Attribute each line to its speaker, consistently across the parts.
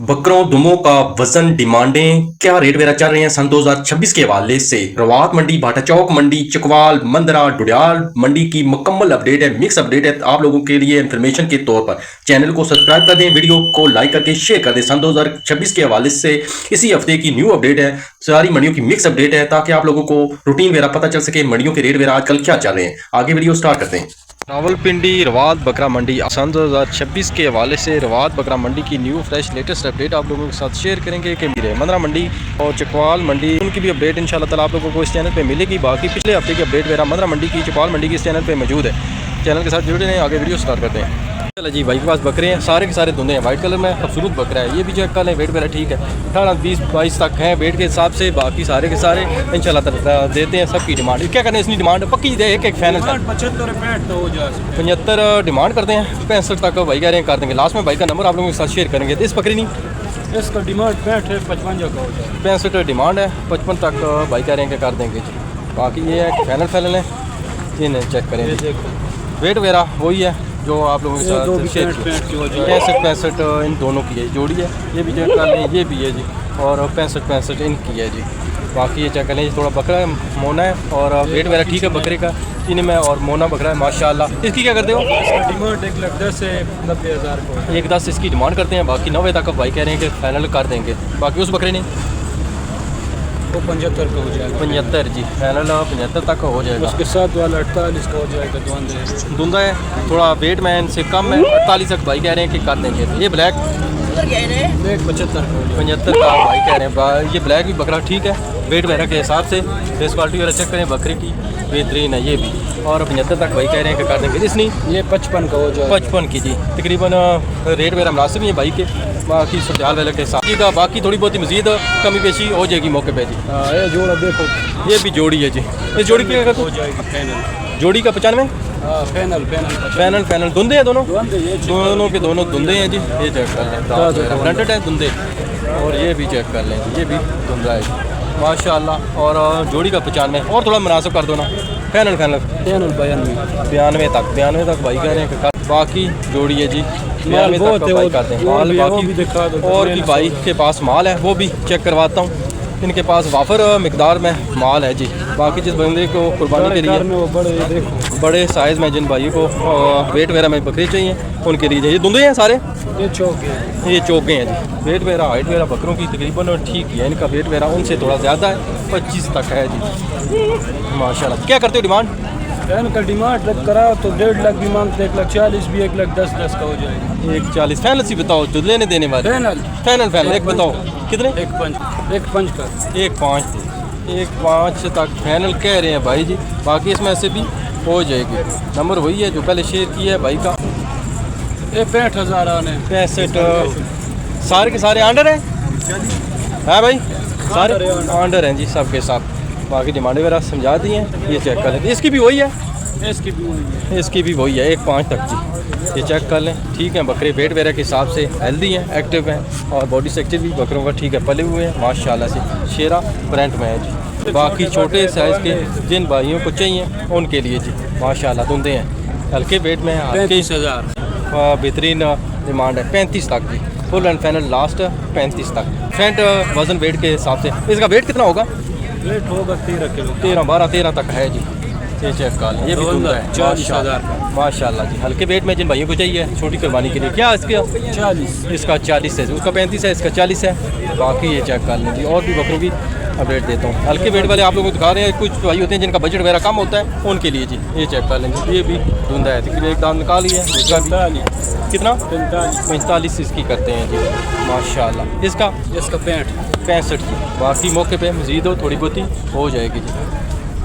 Speaker 1: बकरों दुमों का वजन डिमांडें क्या रेट वगैरह चल रहे हैं सन 2026 के हवाले से रवात मंडी, भाटा चौक मंडी, चकवाल, मंदरा, डुडियाल मंडी की मुकम्मल अपडेट है, मिक्स अपडेट है आप लोगों के लिए इन्फॉर्मेशन के तौर पर। चैनल को सब्सक्राइब कर दें, वीडियो को लाइक करके शेयर कर दें। सन 2026 के हवाले से इसी हफ्ते की न्यू अपडेट है, सारी मंडियों की मिक्स अपडेट है ताकि आप लोगों को रूटीन वगैरह पता चल सके, मंडियों के रेट वगैरह आजकल क्या चल रहे हैं। आगे वीडियो स्टार्ट करते हैं। रावलपिंडी रवात बकरा मंडी सन 2026 के हवाले से रवात बकरा मंडी की न्यू फ्रेश लेटेस्ट अपडेट आप लोगों के साथ शेयर करेंगे कि मंदरा मंडी और चकवाल मंडी उनकी भी अपडेट इंशाल्लाह ताला आप लोगों को इस चैनल पे मिलेगी। बाकी पिछले हफ्ते की अपडेट मेरा मंदरा मंडी की, चकवाल मंडी की इस चैनल पे मौजूद है। चैनल के साथ जुड़े रहें। आगे वीडियो स्टार्ट करते हैं। चलो जी, भाई के पास बकरे हैं, सारे के सारे धुंधे हैं, वाइट कलर में खूबसूरत बकरा है। ये भी चेक कर लें, वेट मेरा ठीक है, 18, 20, 22 तक है वेट के हिसाब से। बाकी सारे के सारे इंशाल्लाह देते हैं। सबकी डिमांड क्या करने इसकी डिमांड पक्की दे, एक फाइनल 75 डिमांड करते हैं, 65 तक भाई कह रहे हैं कर देंगे। लास्ट में भाई का नंबर आप लोगों के साथ शेयर करेंगे। इस बकरी नहीं,
Speaker 2: इसका डिमांड 65 है, 55 का हो जाए।
Speaker 1: 65 डिमांड है, 55 तक भाई कह रहे हैं कि कर देंगे जी। बाकी ये है फाइनल है, ये चेक करें। वेट वगैरह वही है जो आप लोगों के साथ शेयर किया। 65 इन दोनों की है, जोड़ी है। ये भी चेक कर लें, ये भी है जी, और 65 इनकी है जी। बाकी ये चेक कर लें, थोड़ा बकरा है, मोना है, और वेट वगैरह ठीक है बकरे का इनमें, और मोना बकरा है माशाल्लाह। इसकी क्या करते हो?
Speaker 2: डिमांड 1,10,000 से 90,000 को,
Speaker 1: 1,10 इसकी डिमांड करते हैं। बाकी 90 तक भाई कह रहे हैं कि फाइनल कर देंगे। बाकी उस बकरे ने
Speaker 2: वो 75 का हो जाएगा।
Speaker 1: 75 जी, फाइनल 75 तक हो जाएगा।
Speaker 2: उसके साथ वाला 48 का हो जाएगा।
Speaker 1: धुंधा है, थोड़ा वेट में इनसे कम है, 48 तक भाई कह रहे हैं कि कर देंगे। ये ब्लैक 75 का भाई कह रहे हैं। ये ब्लैक भी बकरा ठीक है, वेट वगैरह के हिसाब से। फेस क्वालिटी वगैरह चेक करें, बकरे की बेहतरीन है ये भी, और 75 तक भाई कह रहे हैं कि कर देंगे। इसने
Speaker 2: ये 55 का हो जाएगा।
Speaker 1: 55 की जी, तकरीबन रेट वगैरह मुनासिब ही है भाई के। बाकी सुरजाल वाले के हिसाब का बाकी थोड़ी बहुत ही मजीद कमी पेशी हो जाएगी मौके पे जी।
Speaker 2: ये जोड़ा देखो,
Speaker 1: ये भी जोड़ी है जी। इस जोड़ी की
Speaker 2: हो जाएगी फाइनल।
Speaker 1: जोड़ी का 95 फाइनल धुंधे हैं दोनों के दोनों धुंधे हैं जी। ये चेक कर लें, ब्रांडेड है धुंधे। और ये भी चेक कर लें, ये भी धुंधा है माशाल्लाह। और जोड़ी का 95 और थोड़ा मुनासिब कर दो ना। फाइनल 92 तक भाई कह रहे हैं कि। बाकी जोड़ी है जी, 92 तक भाई करते हैं। माल बाकी और भी भाई के पास माल है, वो भी चेक करवाता हूँ। इनके पास वाफर मिकदार में माल है जी। बाकी जिस बंदे को कुर्बानी के लिए बड़े साइज़ में जिन भाई को वेट वगैरह में बकरी चाहिए उनके लिए ये धुंधे हैं सारे।
Speaker 2: ये
Speaker 1: चौके हैं जी। वेट वगैरह हाइट वगैरह बकरों की तकरीबन ठीक है। इनका वेट वगैरह उनसे थोड़ा ज़्यादा है, 25 तक है जी माशाल्लाह। क्या करते हो डिमांड?
Speaker 2: इनका डिमांड कराओ तो 1.5 लाख भी मांगते, 1,40,000 भी, 1,10,000 का हो जाएगा।
Speaker 1: 1,40 फाइनल सी बताओ जो लेने देने वाले। फाइनल एक बताओ कितने?
Speaker 2: 1,5 का,
Speaker 1: 1,5 तक फाइनल कह रहे हैं भाई जी। बाकी इसमें से भी हो जाएगी। नंबर वही है जो पहले शेयर किया है भाई का।
Speaker 2: ये 65,000 आने,
Speaker 1: 65 सारे के सारे अंडर हैं भाई, सारे अंडर हैं जी सबके साथ। बाकी डिमांड वगैरह समझा दी हैं, ये चेक कर लें। इसकी भी वही है, इसकी भी वही है 1,5 तक जी। ये चेक कर लें, ठीक है। बकरे वेट वगैरह के हिसाब से हेल्दी हैं, एक्टिव हैं, और बॉडी स्ट्रक्चर भी बकरों का ठीक है, पले हुए हैं माशाल्लाह से। शेरा ब्रांड में है जी। बाकी छोटे साइज़ के जिन भाइयों को चाहिए उनके लिए जी माशाल्लाह धुंधे हैं, हल्के वेट में
Speaker 2: 35,000
Speaker 1: बेहतरीन डिमांड है। 35 तक जी, फुल एंड फाइनल लास्ट 35 तक। फ्रंट वज़न वेट के हिसाब से इसका वेट कितना होगा?
Speaker 2: वेट होगा 13 किलो,
Speaker 1: 12-13 तक है जी। ये चेक कर लें, ये भी धुंधा है
Speaker 2: 40,000
Speaker 1: माशाल्लाह जी। हल्के वेट में जिन भाइयों को चाहिए छोटी कुर्बानी के लिए। क्या इसका
Speaker 2: 40,
Speaker 1: इसका 40 है, उसका 35 है, इसका 40 है। बाकी ये चेक कर लें जी। और भी बकरों की अपडेट देता हूँ। हल्के वेट वाले आप लोगों को दिखा रहे हैं। कुछ भाई होते हैं जिनका बजट वगैरह कम होता है उनके लिए जी। ये चेक कर लेंगे, ये भी धुंधा है, तकरीबन एक दाम निकाल लिया। इसका भी कितना? 45 इसकी करते हैं जी माशाल्लाह। इसका 65 की। बाकी मौके पे मज़ीद हो थोड़ी बहुत ही हो जाएगी जी।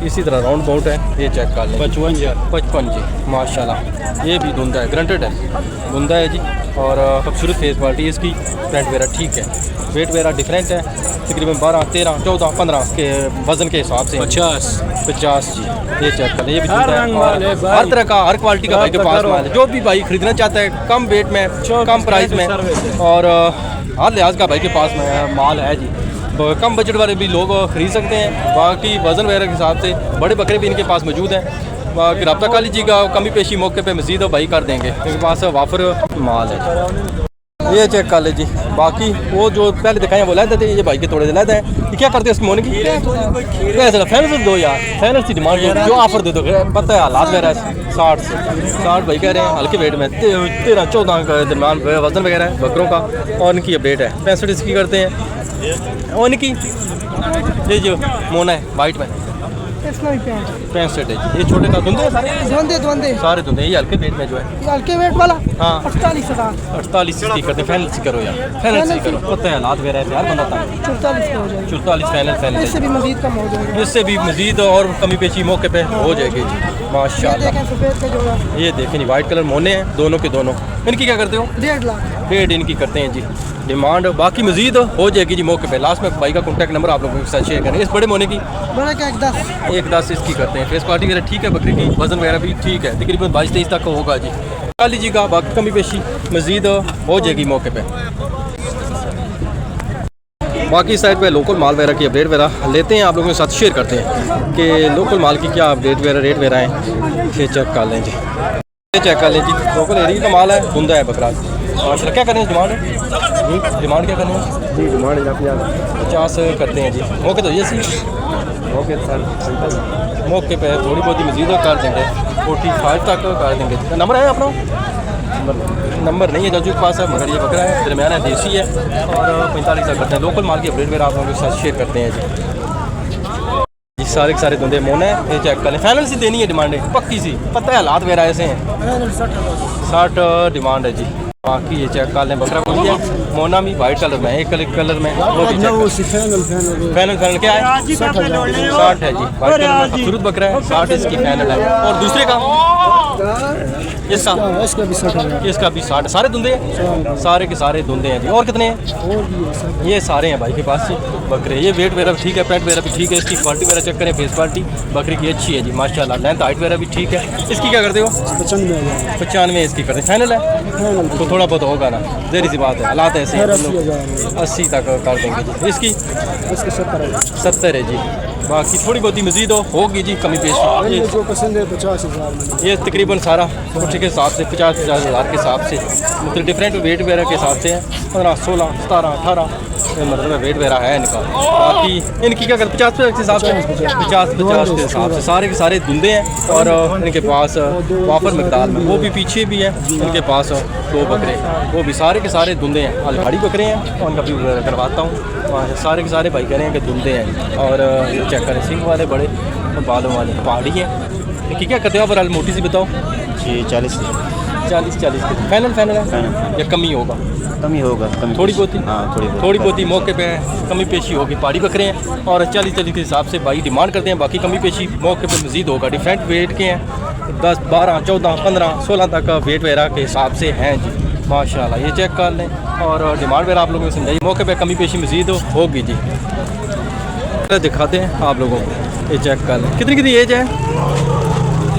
Speaker 1: इसी तरह राउंड बाउट है, ये चेक कर लें 55 जी माशाल्लाह। ये भी धुंधा है, ग्रंटेड है, धुंधा है जी। और खूबसूरत फेस क्वालिटी इसकी, फ्रंट वगैरह ठीक है। वेट वगैरह डिफरेंट है, तकरीबन 12, 13, 14, 15 के वज़न के हिसाब से 50 जी। ये चेक कर लें, ये भी धुंधा है। हर तरह का, हर क्वालिटी का भाई के पास माल है। जो भी भाई ख़रीदना चाहता है कम वेट में, कम प्राइस में, और हर लिहाज का भाई के पास माल है जी। कम बजट वाले भी लोग खरीद सकते हैं। बाकी वज़न वगैरह के हिसाब से बड़े बकरे भी इनके पास मौजूद हैं। बाकी रब्ता कर लीजिएगा, कमी पेशी मौके पे मज़ीद भाई कर देंगे, इनके पास वाफर माल है। ये चेक कर ले जी। बाकी वो जो पहले दिखाए वो लाते थे, ये भाई के थोड़े से लाते हैं। ये क्या करते हैं इसकी मोने की पैसे फैनल दो यार, फैनल की डिमांड जो ऑफर दे दो, पता है हालात मेरा है 60 भाई कह रहे हैं हल्के वेट में 13-14 के दरमियान वजन वगैरह है बकरों का। और इनकी अपडेट है 65 इसकी करते हैं। और इनकी ये जो मोना है वाइट में 65 है जी। ये छोटे का धुंधे सारे धुंधे। ये हल्के वेट में जो है
Speaker 3: हल्के वेट वाला
Speaker 1: हाँ
Speaker 3: 48
Speaker 1: की करते हैं। फैनल सी करो यार, फैनल सी करो, पता है हालात मेरा है यार बंदा था
Speaker 3: 44 हो जाएगा।
Speaker 1: 44 फैनल
Speaker 3: इससे भी मजीद कम हो जाएगा।
Speaker 1: इससे भी मजीद और कमी पेशी मौके पे हो जाएगी जी माशाल्लाह।
Speaker 3: देखें सफेद का जोड़ा
Speaker 1: ये देखें जी वाइट कलर मोने हैं दोनों के दोनों। इनकी क्या करते हो
Speaker 3: 1.5 लाख
Speaker 1: डेढ़ इनकी करते हैं जी डिमांड। बाकी मजीद हो जाएगी जी मौके पे। लास्ट में भाई का कॉन्टैक्ट नंबर आप लोगों के साथ शेयर करें। इस बड़े मोने की
Speaker 3: बड़ा क्या 1.10
Speaker 1: 1.10 इसकी करते हैं। फेस क्वालिटी वगैरह ठीक है, बकरी की वजन वगैरह भी ठीक है, तकरीबन 22-23 तक होगा जी। कर लीजिएगा, बाकी कमी पेशी मजीद हो जाएगी मौके पे। बाकी साइड पे लोकल माल वगैरह की अपडेट वगैरह लेते हैं, आप लोगों के साथ शेयर करते हैं कि लोकल माल की क्या अपडेट वगैरह रेट वगैरह हैं। ये चेक कर लें जी, ये चेक कर लें जी। लोकल एरिया का माल है, धुंधा है बकरा। और क्या करें डिमांड डिमांड क्या करें जी? डिमांड 50 करते हैं जी। मौके तो ये सी मौके सर मौके पे थोड़ी बहुत ही मजीद कर देंगे, 45 तक कर देंगे। नंबर है अपना? नंबर नहीं है जो के पास है, मगर ये बकरा है दरमियान है, देसी है और 45 तक करते हैं। लोकल माल की अपडेट वगैरह आप लोगों के साथ शेयर करते हैं जी। सारे के सारे धुंधे मोने हैं। ये चेक कर लें, फाइनल सी देनी है डिमांड है पक्की सी, पता है हालात वगैरह ऐसे हैं। 60 डिमांड है जी। बाकी ये चेक कर लें, बकरा कोई है मोना भी वाइट कलर में, एक कलर में वो भी फैनल क्या है 60 है जी। वाइट कलर में खूबसूरत बकरा है, 60 इसकी फैनल है। और दूसरे का इसका भी 60। सारे धुंधे हैं, सारे के सारे धुंधे हैं जी। और कितने हैं? ये सारे हैं भाई के पास जी बकरे। ये वेट वगैरह ठीक है, पेट वगैरह भी ठीक है, इसकी क्वालिटी वगैरह चेक करें, फेस क्वालिटी बकरी की अच्छी है जी माशाल्लाह। लेंथ हाइट वगैरह भी ठीक है। इसकी क्या करते हो? 95 इसकी करते हैं। फाइनल है तो थोड़ा बहुत होगा ना, देरी सी बात है, हालात ऐसे 80 तक कर देंगे जी। इसकी 70 है जी। बाकी थोड़ी बहुत ही मजीद होगी जी कमी पेशी।
Speaker 2: जो पसंद है 50,000
Speaker 1: ये तकरीबन सारा कुछ के हिसाब से 50-50 हज़ार के हिसाब से, मतलब डिफरेंट वेट वगैरह के हिसाब से है। 15, 16, 17, 18 मतलब वेट वगैरह है इनका। बाकी इनकी क्या करते 50 के हिसाब से 50 के हिसाब से सारे के सारे धुंधे हैं। और इनके पास वाफर मकदार में वो भी पीछे भी है इनके पास 2 बकरे, वो भी सारे के सारे धुंधे हैं। अलहाड़ी बकरे हैं और उनका भी करवाता हूँ। सारे के सारे भाई कह रहे हैं कि धुंधे हैं। और चेक करें सिंह वाले बड़े बालों वाले पहाड़ी हैं। इनकी क्या करते हो आप मोटी सी बताओ?
Speaker 4: जी 40
Speaker 1: के फाइनल है या कमी होगा?
Speaker 4: कमी होगा,
Speaker 1: थोड़ी बहुत ही।
Speaker 4: हाँ
Speaker 1: थोड़ी बहुत ही मौके पे कमी पेशी होगी। पहाड़ी बकरे हैं और 40 के हिसाब से भाई डिमांड करते हैं। बाकी कमी पेशी मौके पे मजीद होगा। डिफरेंट वेट के हैं, 10, 12, 14, 15, 16 तक वेट वगैरह के हिसाब से हैं जी माशाल्लाह। ये चेक कर लें और डिमांड वगैरह आप लोगों को समझाइए। मौके पे कमी पेशी मजीद होगी जी। दिखाते हैं आप लोगों को, ये चेक कर लें। कितनी एज है?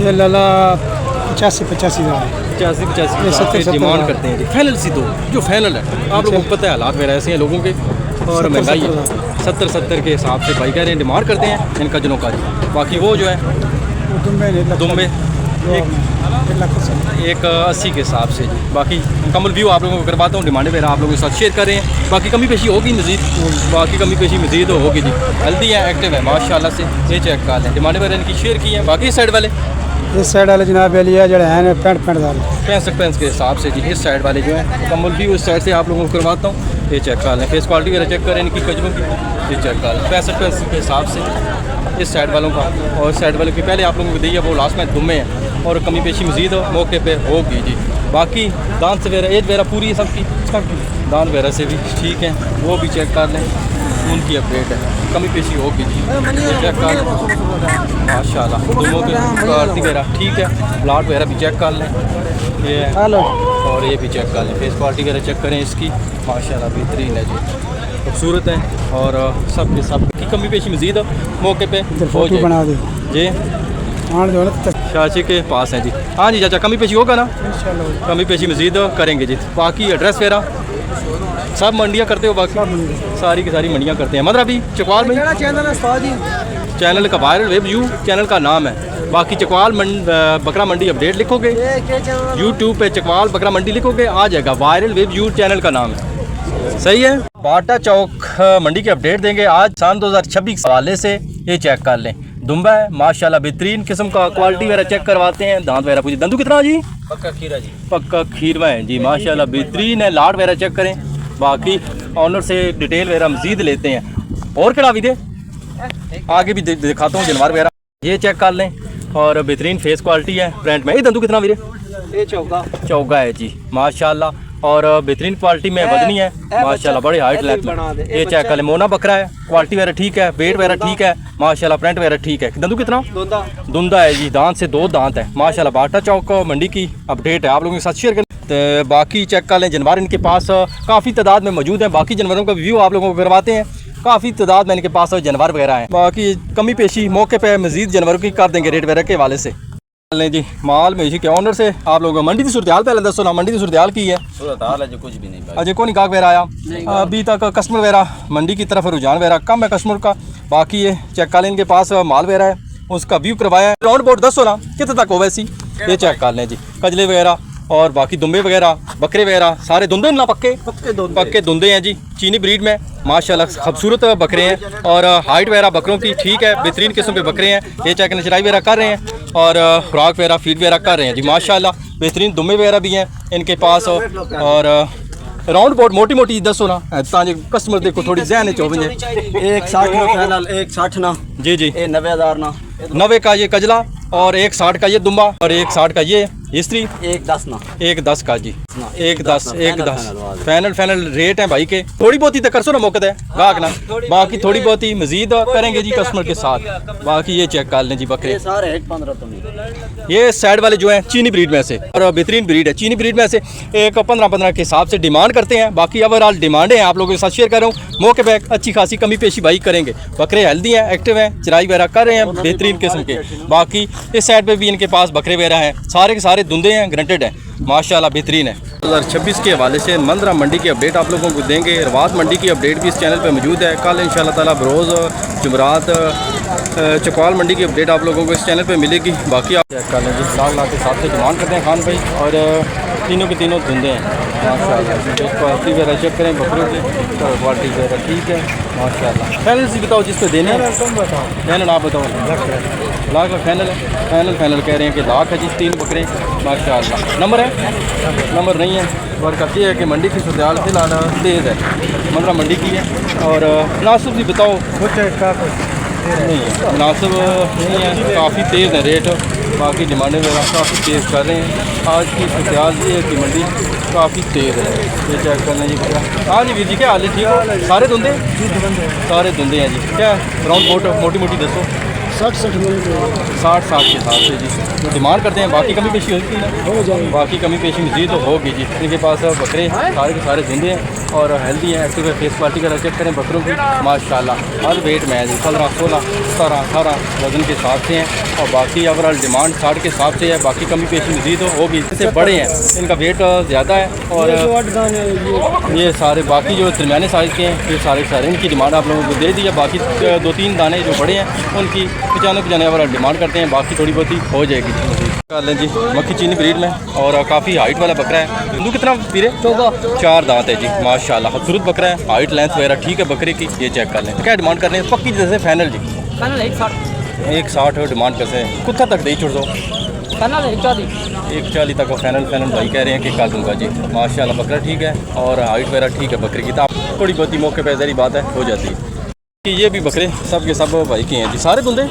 Speaker 2: ये लाला 85
Speaker 1: 85 डिमांड करते हैं जी। फाइनल सी दो जो फाइनल है, आप लोगों को पता है हालात वगैरह ऐसे हैं लोगों के और महंगाई है। 70 के हिसाब से भाई कह रहे हैं डिमांड करते हैं इनका जनों का जी। बाकी वो जो है दुम्बे एक 80 के हिसाब से जी। बाकी कमल व्यू आप लोगों को करवाता हूँ, डिमांड वगैरह आप लोगों के साथ शेयर कर रहे हैं। बाकी कमी पेशी होगी मजीद, बाकी कमी पेशी मजीद होगी जी। हेल्दी है, एक्टिव है माशाल्लाह से। ये चेक कर लें, डिमांड वगैरह इनकी शेयर की है। बाकी इस साइड वाले
Speaker 2: इस साइड वाले जनाब वाली है जड़े हैं
Speaker 1: 65 के हिसाब से जी। इस साइड वाले जो है कमल व्यू इस साइड से आप लोगों को करवाता हूँ। ये चेक कर लें, फेस क्वालिटी वगैरह चेक करें इनकी कजरों की। ये चेक कर लें 65 के हिसाब से इस साइड वालों का। और इस साइड वालों की पहले आप लोगों को दी है वो लास्ट में दुम्बे हैं और कमी पेशी मजीद मौके पे होगी जी। बाकी दांत से वगैरह एज वगैरह पूरी है सबकी, दांत वगैरह से भी ठीक है, वो भी चेक कर लें। उनकी अपडेट है, कमी पेशी होगी जी। चेक कर लें माशाल्लाह, दोनों के आरती वगैरह ठीक है। प्लाट वगैरह भी चेक कर लें, ये और ये भी चेक कर लें। फेस क्वालिटी वगैरह चेक करें इसकी माशाल्लाह बेहतरीन है जी, खूबसूरत है। और सब के सब की कमी पेशी मजीद मौके पे हो
Speaker 2: बना दे
Speaker 1: जी। शाशी के पास हैं जी। हाँ जी चाचा, कमी पेशी होगा ना? कमी पेशी मजीद करेंगे जी। बाकी एड्रेस वगैरह सब मंडियाँ करते हो? बाकी सारी की सारी मंडियाँ करते हैं। मतलब अभी चकवाल में चैनल का वायरल वेब व्यू चैनल का नाम है। बाकी चकवाल बकरा मंडी अपडेट लिखोगे, यूट्यूब पे चकवाल बकरा मंडी लिखोगे आ जाएगा, वायरल वेब व्यू चैनल का नाम है। सही है। बाटा चौक मंडी के अपडेट देंगे आज सन 2026 के हवाले से। ये चेक कर लें, दुम्बा है माशाल्लाह बेहतरीन किस्म का, क्वालिटी वगैरह चेक करवाते हैं, दांत वगैरह पूछे। दंदू कितना जी?
Speaker 2: पक्का खीरा जी,
Speaker 1: पक्का खीरवा है जी माशाल्लाह बेहतरीन है। लाट वगैरह चेक करें, बाकी ऑनर से डिटेल वगैरह मजीद लेते हैं। और कड़ा भी दे, आगे भी दिखाता हूँ जानवर वगैरह, ये चेक कर लें। और बेहतरीन फेस क्वालिटी है फ्रंट में। ये दंदू कितना वीरे?
Speaker 3: ये चौका
Speaker 1: है जी माशाल्लाह, और बेहतरीन क्वालिटी में बदनी है माशाल्लाह, बड़े हाइट लेंथ में। ये चेक कर ले, मोना बकरा है, क्वालिटी वगैरह ठीक है, वेट वगैरह ठीक है माशाल्लाह, प्रिंट वगैरह ठीक है। दंदू कितना? दुंदा है जी, दांत से 2 दांत है माशाल्लाह। बाटा चौक मंडी की अपडेट है, आप लोगों के साथ शेयर करें। तो बाकी चेक कर लें, जानवर इनके पास काफ़ी तादाद में मौजूद हैं। बाकी जानवरों का व्यू आप लोगों को करवाते हैं, काफ़ी तादाद में इनके पास जानवर वगैरह हैं। बाकी कमी पेशी मौके पे मजीद जानवरों की कर देंगे रेट वगैरह के हवाले से। लें जी माल में के ऑनर से आप लोग मंडी की सूरत पहले दसो ना, मंडी की सूरत की है?
Speaker 2: सूरत जो कुछ भी नहीं,
Speaker 1: अजय को नहीं गाहक वगैरह आया अभी तक, कस्टमर वगैरह मंडी की तरफ रुझान वगैरह कम है कस्टमर का। बाकी ये चेक कर लें, इनके पास माल वगैरह है, उसका व्यू करवाया है। राउंड बोर्ड दसो ना कितने तक हो वैसी, ये चेक कर लें जी। कजले वगैरह और बाकी दुम्बे वगैरह बकरे वगैरह सारे धुंधे ना, पक्के धुंधे हैं जी, चीनी ब्रीड में माशाल्लाह खूबसूरत बकरे हैं। और हाइट वगैरह बकरों की ठीक है, बेहतरीन किस्म के बकरे हैं। ये चेक नचराई वगैरह कर रहे हैं और खुराक वगैरह फीड वगैरह कर रहे हैं जी माशाल्लाह। बेहतरीन दुम्बे वगैरह भी हैं इनके पास। और राउंड बोर्ड मोटी मोटी दसो ना ताकि कस्टमर देखो थोड़ी जहन चौबे।
Speaker 2: 160 ना फाइनल, 160 ना
Speaker 1: जी जी,
Speaker 2: 90,000 ना,
Speaker 1: 90 का ये कजला और 160 का ये दुम्बा और 160 का ये हिस्ट्री,
Speaker 2: 110 ना,
Speaker 1: 110 का जी, 110 फाइनल रेट है भाई के। थोड़ी बहुत ही तो कर सो ना मौके है गाहक ना, बाकी थोड़ी बहुत ही मजीद करेंगे जी कस्टमर के साथ। बाकी ये चेक कर लें जी बकरे,
Speaker 2: सारे 15 तो नहीं।
Speaker 1: ये साइड वाले जो हैं चीनी ब्रीड में से, और बेहतरीन ब्रीड है चीनी ब्रीड में से। एक 15 के हिसाब से डिमांड करते हैं। बाकी ओवरऑल डिमांड है, आप लोगों के साथ शेयर कर रहा हूँ। मौके पे अच्छी खासी कमी पेशी भाई करेंगे। बकरे हेल्दी हैं, एक्टिव हैं, चराई वगैरह कर रहे हैं बेहतरीन किस्म के। बाकी इस साइड पे भी इनके पास बकरे वगैरह हैं, सारे के सारे धुंधे हैं, ग्रंटेड हैं माशाल्लाह बेहतरीन है। 2026 के हवाले से मंदरा मंडी की अपडेट आप लोगों को देंगे। रवात मंडी की अपडेट भी इस चैनल पे मौजूद है। कल इंशाल्लाह ताला बरोज़ जुमरात चकवाल मंडी की अपडेट आप लोगों को इस चैनल पे मिलेगी। बाकी आप चेक कर लें जी, 4 लाख के हिसाब से डिमांड करते हैं खान भाई, और तीनों के तीनों धुंधे हैं माशाल्लाह। क्वालिटी वगैरह चेक करें बकरों की, क्वालिटी वगैरह ठीक है माशाल्लाह। फैनल से बताओ जिस पे देने हैं, फैनल आप बताओ। लाख का फैनल है, फैनल कह रहे हैं कि लाख है जी, 3 बकरे माशाल्लाह। नंबर है? नंबर नहीं है। बरकत ये है कि मंडी की सूरत फिलहाल तेज़ है, मंदरा मंडी की है। और मुनासिब भी बताओ, नहीं है मुनासिब नहीं है, काफ़ी तेज़ है रेट। बाकी डिमांडें वगैरह काफ़ी तेज़ कर रहे हैं। आज की सूरत ये है कि मंडी काफ़ी तेज़ है। ये चेक करना जी बकरा। हाँ जी वीर जी, क्या हाल है? ठीक हो? सारे धुंधे? सारे धुंधे हैं जी। क्या राउंड बोट मोटी मोटी दसो?
Speaker 3: 60
Speaker 1: के हिसाब से जी जो डिमांड करते हैं। बाकी कमी पेशी होती है ना, बाकी कमी पेशी मजीद तो होगी जी। इनके पास बकरे सारे के सारे जिंदे हैं और हेल्दी हैं, एक्टिव है। फेस क्वालिटी का चेक करें बकरों की माशाल्लाह, हर वेट में है जी, 15, 16, 17, 18 वजन के हिसाब से हैं। और बाकी ओवरऑल डिमांड 60 के हिसाब से है। बाकी कमी पेशी मजीद तो होगी, इससे बड़े हैं, इनका वेट ज़्यादा है। और ये सारे बाकी जो दरमियाने साइज़ के हैं, फिर सारे सारे इनकी डिमांड आप लोगों को दे दी है। बाकी 2-3 दाने जो बड़े हैं उनकी 95 ओवरऑल डिमांड करते हैं। बाकी थोड़ी बहुत ही हो जाएगी जी। कर लें जी मक्खी चीनी ब्रीड में, और काफ़ी हाइट वाला बकरा है। हिंदू कितना पीरे? 4 दांत है जी माशाल्लाह, खूबसूरत बकरा है, हाइट लेंथ वगैरह ठीक है बकरे की। ये चेक कर लें। क्या डिमांड कर रहे हैं पक्की जैसे? फाइनल जी 160 डिमांड कैसे कुत्ता तक दे छोड़ दो? 140 तक फाइनल भाई कह रहे हैं कि कर दूँगा जी माशाल्लाह। बकरा ठीक है और हाइट वगैरह ठीक है बकरे की। तो थोड़ी बहुत ही मौके पर ज़री बात है हो जाती है। ये भी बकरे सब के सब भाई के हैं जी, सारे धुंधे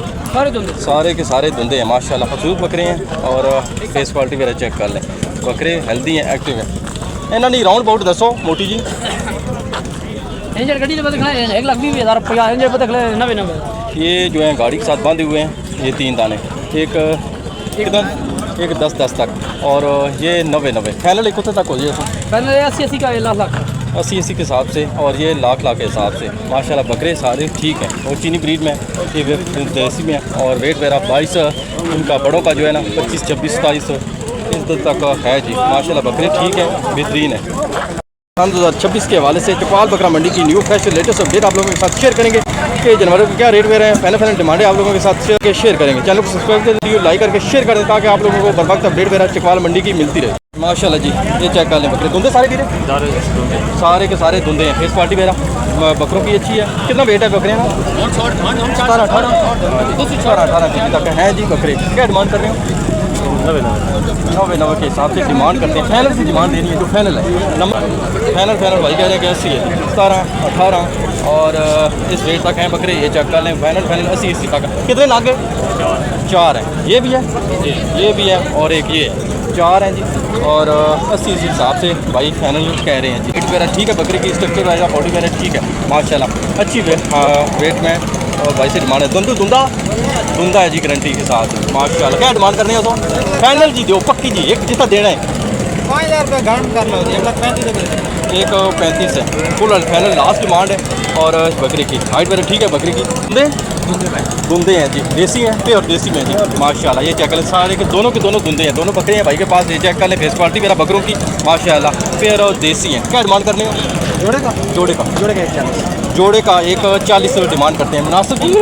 Speaker 1: सारे के सारे धुंधे हैं माशाल्लाह, खूबसूरत बकरे हैं। और फेस क्वालिटी वगैरह चेक कर लें, बकरे हेल्दी हैं, एक्टिव हैं। इन्होंने नहीं राउंड बाउट दसो मोटी जी। ये जो है गाड़ी के साथ बांधे हुए हैं, ये 3 दाने, एक 10 तक, और ये 90 फाइनल एक तक हो जाए?
Speaker 3: 80 का 1 लाख
Speaker 1: 80 के हिसाब से, और ये लाख के हिसाब से माशाल्लाह। बकरे सारे ठीक हैं और चीनी ब्रीड में, ये देसी में, और वेट वगैरह 22 उनका बड़ों का जो है ना 25, 26, 27 इस तक है जी माशाल्लाह। बकरे ठीक है, बेहतरीन है। सन 2026 के हवाले से चकवाल बकरा मंडी की न्यू फ्रेश लेटेस्ट अपडेट आप लोगों के साथ शेयर करेंगे कि जानवरों के क्या रेट वे रहे हैं, फाइनल डिमांड है आप लोगों के साथ शेयर करेंगे। चैनल को सब्सक्राइब कर लीजिए, लाइक करके शेयर करें ताकि आप लोगों को बर वक्त अपडेट वगैरह चकवाल मंडी की मिलती रहे। माशाल्लाह जी, ये चेक कर लें बकरे धुंधे सारे गिरे, सारे के सारे धुंधे हैं। फेस क्वालिटी वगैरह बकरों की अच्छी है। कितना वेट है बकरे ना? 17-18 केजी तक है जी बकरे। क्या डिमांड कर रहे हो? 90 के हिसाब से डिमांड करते हैं। फाइनल से डिमांड देनी है जो फाइनल है। नंबर फाइनल भाई कह रहे हैं कि 80 है, 17-18 और इस रेट तक हैं बकरे। ये चेक कर लें, फाइनल 80 तक। कितने नागे? 4 हैं। ये भी है, ये भी है और एक ये 4 हैं जी। और 80 हिसाब से भाई फाइनल कह रहे हैं जी। वेट वगैरह ठीक है बकरे की, स्ट्रक्चर वगैरह बॉडी वगैरह ठीक है माशाल्लाह, अच्छी वेट में। और भाई से डिमांड है धुंधा है जी, गारंटी के साथ माशाल्लाह। क्या डिमांड करनी है तो फाइनल जी दो पक्की जी, एक जितना देना है
Speaker 3: 5000 रुपये घंट कर लो,
Speaker 1: 1.35 है फुल फाइनल लास्ट डिमांड है। और बकरी की हाइट वगैरह ठीक है बकरी की। धुंधे हैं जी, देसी हैं पे और देसी में जी माशाल्लाह। ये चेक कर लें, सारे के दोनों धुंधे हैं, दोनों बकरे हैं भाई के पास। ये चेक कर लें, फेस क्वालिटी मेरा बकरों की माशाल्लाह पेयर और देसी हैं। क्या डिमांड करने हैं? जोड़े का 140 डिमांड करते हैं। मुनासिब जी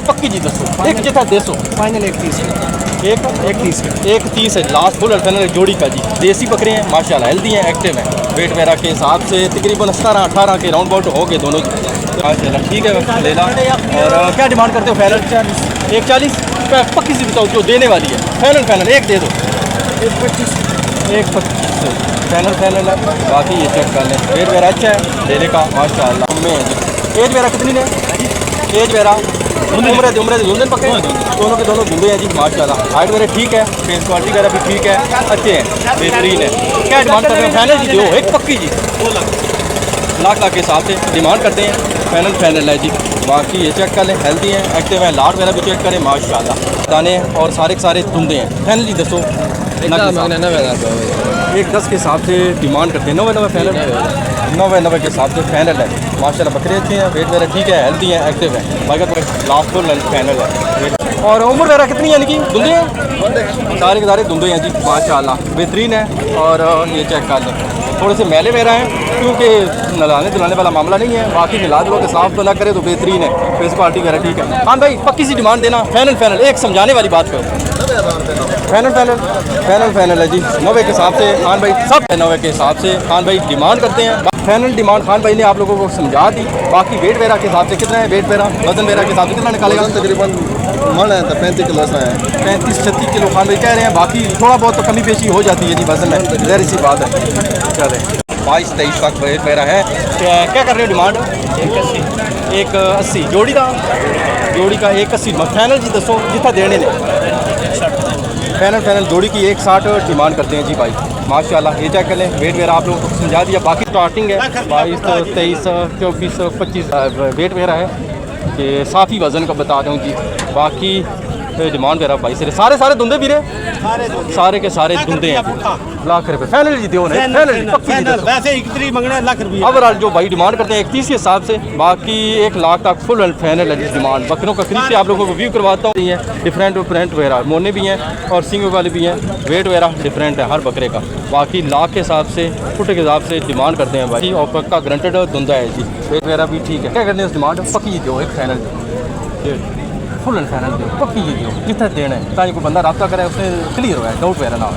Speaker 1: पक्की जी दसो, एक जितना 200
Speaker 3: फाइनल 130
Speaker 1: 130 है लास्ट फुल फाइनल जोड़ी का जी। देसी बकरे हैं माशाल्लाह, हेल्दी हैं, एक्टिव हैं। वेट वगैरह के हिसाब से तकरीबन 17-18 के राउंड अबाउट हो गए दोनों माशाल्लाह। ठीक है लेना। और क्या डिमांड करते हो? फाइनल 140 पक्की सी बताओ जो देने वाली है। फाइनल एक दे दो, 125 फाइनल है। बाकी ये चेक कर लें, वेट वगैरह अच्छा है लेने का माशाल्लाह। में एज वगैरह कितनी है? एज वगैरह उम्र धुंधे पक्के दोनों के दोनों धुंधे हैं जी माशाल्लाह। हाइट वगैरह ठीक है, फेस क्वालिटी वगैरह भी ठीक है, अच्छे हैं, बेहतरीन है। क्या डिमांड करते हैं? फाइनल जी दो, एक पक्की जी 2 लाख के हिसाब से डिमांड करते हैं। फाइनल है जी। बाकी ये चेक कर लें, हेल्दी हैं, एक्टिव हैं। लाट वगैरह भी चेक करें माशाल्लाह, दाने और सारे के सारे धुंधे हैं। फाइनल जी दसो 1.10 के हिसाब से डिमांड करते हैं। 90 फाइनल 90 के हिसाब से फाइनल है माशाल्लाह। बकरे अच्छे हैं, वेट वगैरह ठीक है, हेल्दी हैं, एक्टिव हैं। बाकी लास्ट फुल फाइनल है। और उम्र वगैरह कितनी है इनकी? धुंधे हैं, सारे के सारे धुंधे हैं जी माशाल्लाह, बेहतरीन है। और ये चेक कर लें, थोड़े से मैले वगैरह हैं क्योंकि नलाने धुलाने वाला मामला नहीं है। बाकी मिला जुला के साफ तो ना करे तो बेहतरीन है, फेस क्वालिटी वगैरह ठीक है। हाँ भाई पक्की सी डिमांड देना। फाइनल एक समझाने वाली बात करो। फाइनल है जी 90 के हिसाब से। खान भाई सब 90 के हिसाब से खान भाई डिमांड करते हैं। फाइनल डिमांड खान भाई ने आप लोगों को समझा दी। बाकी वेट वगैरह के हिसाब से कितना है? वेट वगैरह वजन वगैरह के हिसाब से कितना निकालेगा?
Speaker 4: तकरीबन मन है तो 35 किलो सा है,
Speaker 1: 35-36 किलो खान भाई कह रहे हैं। बाकी थोड़ा बहुत तो कमी पेशी हो जाती है जी वजन में, ज़ाहिर सी बात है। चले 22-23 तक वेट वगैरह है। क्या कर रहे हो डिमांड? 180 जोड़ी का 180 फाइनल जी दसो जितना देने ने। फाइनल जोड़ी की 160 डिमांड करते हैं जी भाई माशाल्लाह। ये चेक कर लें, वेट वगैरह आप लोगों को समझा दिया। बाकी स्टार्टिंग है 22, 23, 24, 25 वेट वगैरह है कि साफ़ी वज़न का बता दूँ जी। बाकी डिमांड वगैरह भाई से सारे धुंधे भी रहे, सारे के सारे धुंधे हैं। लाख रुपये फाइनल जी दो
Speaker 3: वैसे 31 मंगने लाख रुपये
Speaker 1: ओवरऑल जो भाई डिमांड करते हैं 31 के हिसाब से। बाकी 1 लाख तक फुल एंड फाइनल है जी डिमांड। बकरों का खरीद से आप लोगों को व्यू करवाता हूँ। ये डिफरेंट वगैरह मोने भी हैं और सिंग वाले भी हैं। वेट वगैरह डिफरेंट है हर बकरे का। बाकी लाख के हिसाब से फुट के हिसाब से डिमांड करते हैं भाई। और पक्का ग्रंटेड धुंधा है जी, वेट वगैरह भी ठीक है। क्या करते हैं डिमांड? पक्की जी दो, एक फाइनल फुल एंड फाइनल दो, पक्की जी दो जितना देना है ताकि कोई बंदा रब्ता करे उससे क्लियर हो जाए, डाउट वगैरह ना हो।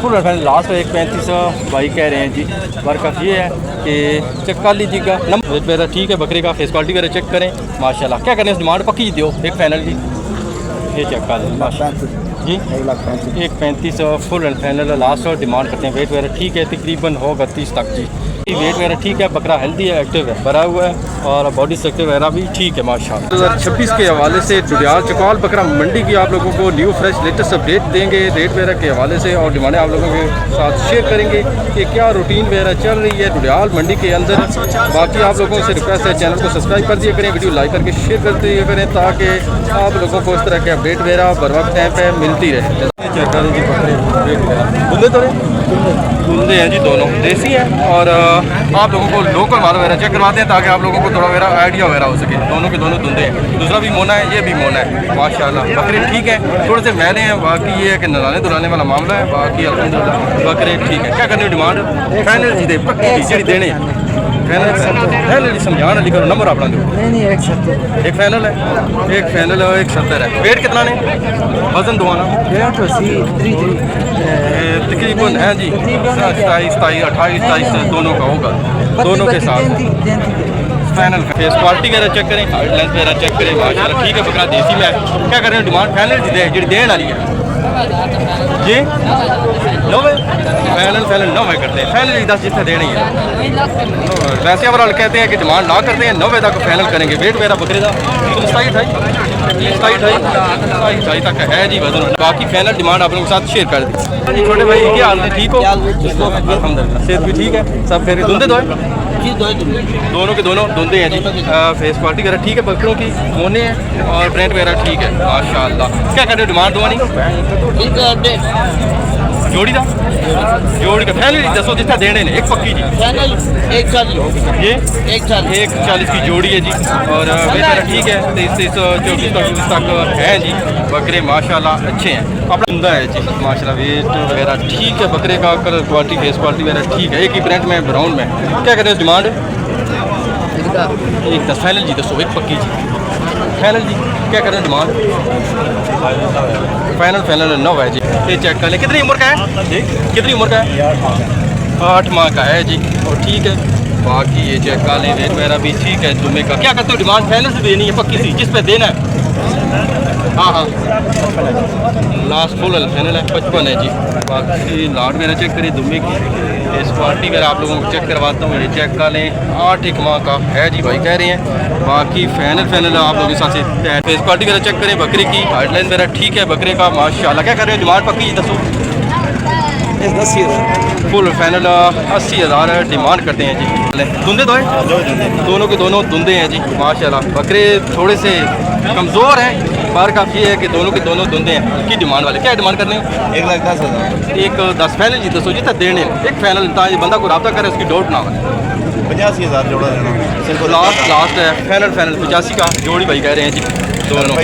Speaker 1: फुल एंड फाइनल लास्ट 1.35 भाई कह रहे हैं जी। वर्कअप ये है कि चेक कर लीजिएगा, नंबर वेट वगैरह ठीक है बकरे का, फेस क्वालिटी वगैरह चेक करें माशाल्लाह। क्या करें डिमांड? पक्की जी दो, एक फाइनल जी। ये चेक कर लें माशाल्लाह जी 1.35 full and final last demand करते हैं। वेट वगैरह ठीक है, तकरीबन होगा 30 तक जी। वेट वगैरह ठीक है, बकरा हेल्दी है, एक्टिव है, भरा हुआ है और बॉडी स्ट्रक्चर वगैरह भी ठीक है माशाल्लाह। 2026 के हवाले से डुडियाल चकवाल बकरा मंडी की आप लोगों को न्यू फ्रेश लेटेस्ट अपडेट देंगे रेट वगैरह के हवाले से। और डिमांडें आप लोगों के साथ शेयर करेंगे कि क्या रूटीन वगैरह चल रही है डुडियाल मंडी के अंदर। बाकी आप लोगों से रिक्वेस्ट है चैनल को सब्सक्राइब कर दिया करें, वीडियो लाइक करके शेयर कर दिया करें ताकि आप लोगों को इस तरह के अपडेट वगैरह बर वक्त टाइम पर मिलती रहे। चेक करें जी बकरे वेट वगैरह धुंधे तो धुंधे हैं जी दोनों, देसी हैं और आप लोगों को लोकल माल वगैरह चेक करवाते हैं ताकि आप लोगों को थोड़ा वगैरह आइडिया वगैरह हो सके। दोनों के दोनों धुंधे हैं, दूसरा भी मोना है, ये भी मोना है माशाल्लाह। बकरे ठीक है, थोड़े से मैले हैं, बाकी ये है कि नलाने दुलाने वाला मामला है, बाकी अल्हम्दुलिल्लाह बकरे ठीक है। क्या करनी है डिमांड फाइनल जी दे पक्की जी देने फाइनल जी समझाना लिखो नंबर अपना दो।
Speaker 2: नहीं 170
Speaker 1: एक फाइनल है, एक फाइनल है, एक 70 है। वेट कितना ने वजन दुआना तकरीबन है जी 27 28 27 दोनों का होगा, दोनों के साथ फाइनल। फेस क्वालिटी वगैरह चेक करें, लेंथ वगैरह चेक करें माशाल्लाह ठीक है। बकरा देसी में है। क्या कर रहे हैं डिमांड फाइनल जी देने वाली है जी 90 फाइनल 90 करते हैं। फाइनल 10 जितने देने ही है। वैसे ओवरऑल कहते हैं कि डिमांड ना करते हैं 90 तक फाइनल करेंगे। वेट वगैरह बकरे का 27 तक है जी वजन। बाकी फाइनल डिमांड आप लोगों के साथ शेयर कर दी। छोटे भाई क्या हाल है, ठीक हो? अल्हम्दुलिल्लाह सेहत भी ठीक है, सब फिर धुंधे दो दोनों के दोनों धुंधे हैं जी। फेस क्वालिटी वगैरह ठीक है, बकरों की मोने हैं और प्रिंट वगैरह ठीक है माशाल्लाह। क्या कर रहे हो डिमांड दुआनी जोड़ी का फैनल दसो जितना देने ने एक पक्की जी ये 140 की जोड़ी है जी और वेट ठीक है 23 24 तक है जी। बकरे माशाल्लाह अच्छे हैं, अपना धंधा है जी माशाल्लाह। वेट वगैरह ठीक है, बकरे का कलर क्वालिटी फेस क्वालिटी वगैरह ठीक है। एक ही प्रिंट में ब्राउन में। क्या कहते हैं डिमांड एक 10 फाइनल जी दसो एक पक्की जी फाइनल जी। क्या कर रहे हैं डिमांड फाइनल 9 है जी। ये चेक कर लें कितनी उम्र का है जी, कितनी उम्र का है 8 माह का है जी और ठीक है। बाकी ये चेक कर लें रेट वगैरह भी ठीक है। जुम्मे का क्या करते हो डिमांड फाइनल से देनी है पक्की सी जिस पे देना है। हाँ लास्ट फुल फाइनल है 55 है जी। बाकी लाट वगैरह चेक करिए दुम्मे की इस क्वालिटी वगैरह आप लोगों को चेक करवाता हूँ। ये चेक कर लें 8 माह का है जी भाई कह रहे हैं। बाकी फाइनल आप लोगों के साथ से फेस क्वालिटी वगैरह चेक करें, बकरे की हाइडलाइन वगैरह ठीक है बकरे का माशाल्लाह। क्या कर रहे हैं डिमांड पक्की दसो फुल फाइनल 80,000 डिमांड करते हैं जी। धुंधे दो हैं, दोनों के दोनों धुंधे हैं जी माशाल्लाह। बकरे थोड़े से कमज़ोर हैं, पर काफ़ी है कि दोनों के दोनों धुंधे हैं। की डिमांड वाले क्या डिमांड करने
Speaker 3: 1,10,000
Speaker 1: एक 10 फाइनल जी दसो जितना देने एक फाइनल बंदा को रब्ता करे उसकी डोट ना हो।
Speaker 3: 85,000 जोड़ा देना
Speaker 1: लास्ट है फाइनल 85 का जोड़ी भाई कह रहे हैं जी दोनों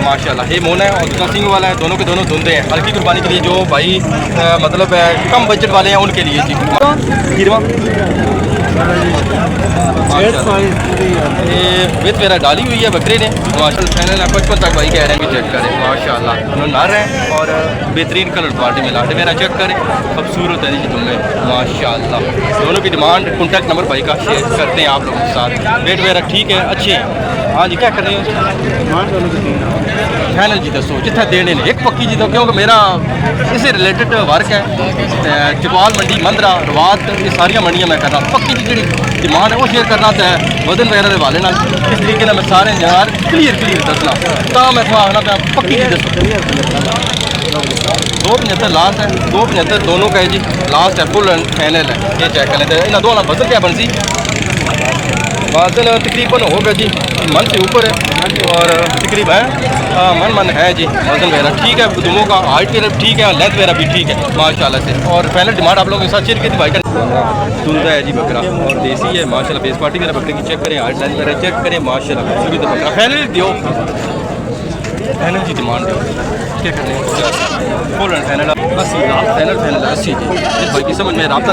Speaker 1: माशाल्लाह। ये मोना है और दूसरा सिंग वाला है, दोनों के दोनों धुंधे हैं। हल्की कुर्बानी के लिए जो भाई मतलब कम बजट वाले हैं उनके लिए जी। हीरवा ये विथ वगैरह डाली हुई है बकरे ने माशाल्लाह। फाइनल 55 तक भाई कह रहे हैं कि चेक करें माशाल्लाह। उन्होंने नर है और बेहतरीन कलर क्वालिटी में लाटे वगैरह चेक करें खूबसूरत है जी तुम्हें माशाल्लाह। दोनों की डिमांड कॉन्टैक्ट नंबर भाई का शेयर करते हैं आप लोगों के साथ। वेट वगैरह ठीक है, अच्छे हैं। हाँ जी क्या कर रहे हैं फाइनल जी दसो जितना देने ने एक पक्की जी दो क्योंकि मेरा इससे रिलेटेड वर्क है। चकवाल मंडी मंदरा रवात ये सारिया मंडियां मैं कर रहा। पक्की जी जी डिमांड है वो शेयर करना तो है वजन वगैरह के हवाले इस तरीके मैं सारे यार क्लीयर दसना तो मैं थोड़ा आना पक्की जी दसो 275 लास्ट है 275 दोनों का है जी। लास्ट है फुल एंड फाइनल है। ये चेक कर लेते हैं इन दोनों वजन क्या बनसी वजन तकरीबन होगा जी मन से ऊपर है और तकरीबन मन है जी। वजन वगैरह ठीक है, दोनों का हाइट वगैरह ठीक है, लेंथ वगैरह भी ठीक है माशाल्लाह से। और फाइनल डिमांड आप लोगों के साथ शेयर की थी भाई का धुंधा है जी बकरा और देसी है माशाल्लाह। फेस पार्टी वगैरह बकरे की चेक करें, हाइट लेंथ वगैरह चेक करें माशाल्लाह। तो बकरा फाइनल दो फाइनल जी डिमांड दो क्या कर रहे हैं फुल एंड फाइनल 80 फाइनल 80 जी। जिस भाई की समझ में रब्ता